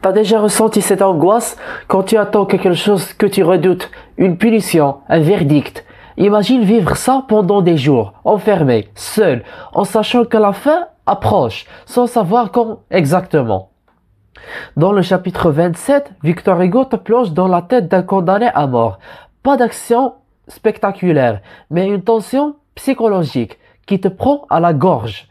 T'as déjà ressenti cette angoisse quand tu attends quelque chose que tu redoutes, une punition, un verdict. Imagine vivre ça pendant des jours, enfermé, seul, en sachant que la fin approche, sans savoir quand exactement. Dans le chapitre 27, Victor Hugo te plonge dans la tête d'un condamné à mort. Pas d'action spectaculaire, mais une tension psychologique qui te prend à la gorge.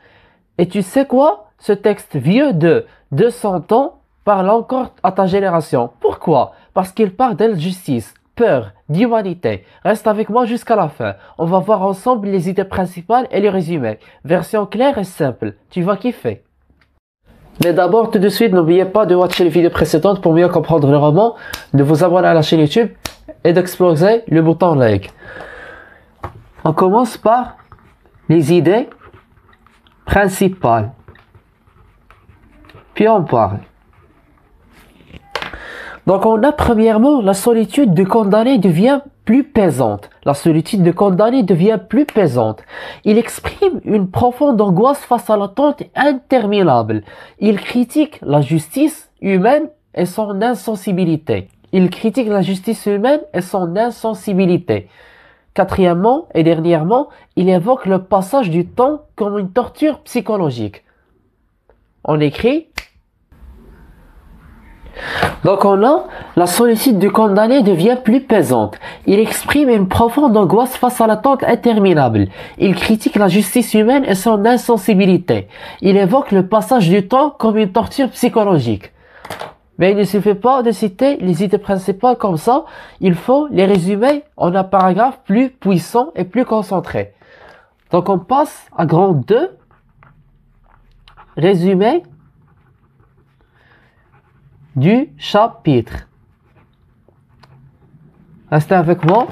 Et tu sais quoi? Ce texte vieux de 200 ans parle encore à ta génération. Pourquoi? Parce qu'il parle d'injustice, peur, d'humanité. Reste avec moi jusqu'à la fin. On va voir ensemble les idées principales et les résumés. Version claire et simple. Tu vas kiffer. Mais d'abord, tout de suite, n'oubliez pas de watcher les vidéos précédentes pour mieux comprendre le roman, de vous abonner à la chaîne YouTube et d'exploser le bouton like. On commence par les idées principales. Puis on parle. Donc on a premièrement la solitude du condamné devient plus pesante. La solitude du condamné devient plus pesante. Il exprime une profonde angoisse face à l'attente interminable. Il critique la justice humaine et son insensibilité. Il critique la justice humaine et son insensibilité. Quatrièmement et dernièrement, il évoque le passage du temps comme une torture psychologique. On écrit. Donc on a la solitude du condamné devient plus pesante. Il exprime une profonde angoisse face à l'attente interminable. Il critique la justice humaine et son insensibilité. Il évoque le passage du temps comme une torture psychologique. Mais il ne suffit pas de citer les idées principales comme ça. Il faut les résumer en un paragraphe plus puissant et plus concentré. Donc on passe à grand 2. Résumé du chapitre. Restez avec moi.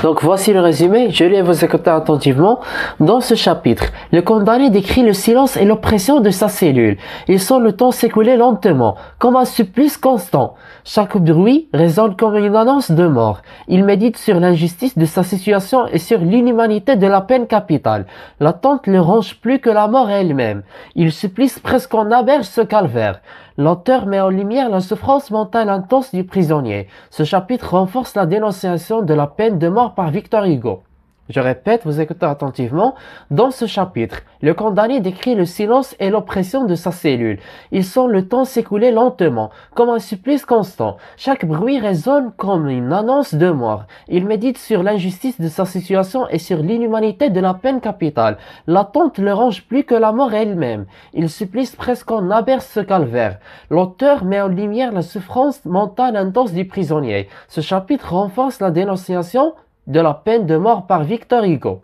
Donc voici le résumé, je vais vous écouter attentivement. Dans ce chapitre, le condamné décrit le silence et l'oppression de sa cellule. Il sent le temps s'écouler lentement, comme un supplice constant. Chaque bruit résonne comme une annonce de mort. Il médite sur l'injustice de sa situation et sur l'inhumanité de la peine capitale. L'attente le ronge plus que la mort elle-même. Il supplice presque en aberge ce calvaire. L'auteur met en lumière la souffrance mentale intense du prisonnier. Ce chapitre renforce la dénonciation de la peine de mort par Victor Hugo. Je répète, vous écoutez attentivement. Dans ce chapitre, le condamné décrit le silence et l'oppression de sa cellule. Il sent le temps s'écouler lentement, comme un supplice constant. Chaque bruit résonne comme une annonce de mort. Il médite sur l'injustice de sa situation et sur l'inhumanité de la peine capitale. L'attente le ronge plus que la mort elle-même. Il supplice presque en aberge ce calvaire. L'auteur met en lumière la souffrance mentale intense du prisonnier. Ce chapitre renforce la dénonciation de la peine de mort par Victor Hugo.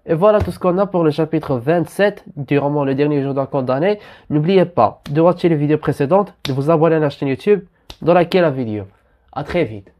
Et voilà tout ce qu'on a pour le chapitre 27 du roman Le Dernier Jour d'un condamné. N'oubliez pas de watcher les vidéos précédentes, de vous abonner à la chaîne YouTube, de liker la vidéo. À très vite.